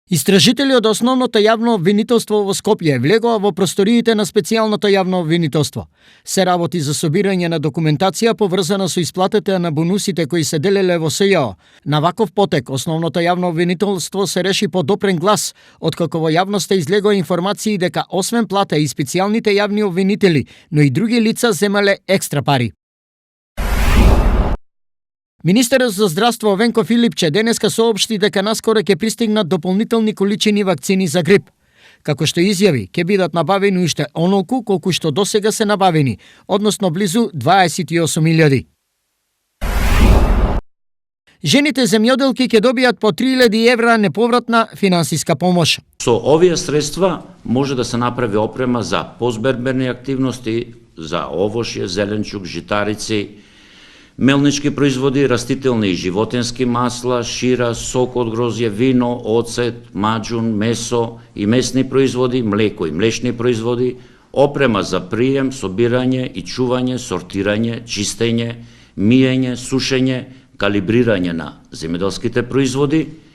Истражители од Основното јавно обвинителство во Скопје влегоа во просториите на специјалното јавно обвинителство. Се работи за собирање на документација поврзана со исплатите на бонусите кои се делеле во СЈО. На ваков потек Основното јавно обвинителство се реши по допрен глас, откако во јавноста излегоа информации дека освен плата и специјалните јавни обвинители, но и други лица земале екстра пари. Министерот за здравство Венко Филипче денеска соопшти дека наскоро ќе пристигнат дополнителни количини вакцини за грип. Како што изјави, ќе бидат набавени уште онолку колку што досега се набавени, односно близу 28.000. Жените земјоделки ќе добијат по 3.000 евра неповратна финансиска помош. Со овие средства може да се направи опрема за позбербени активности, за овошје, зеленчук, житарици, мелнички производи, растителни и животински масла, шира, сок од грозје, вино, оцет, маџун, месо и месни производи, млеко и млечни производи, опрема за прием, собирање и чување, сортирање, чистење, миење, сушење, калибрирање на земјоделските производи,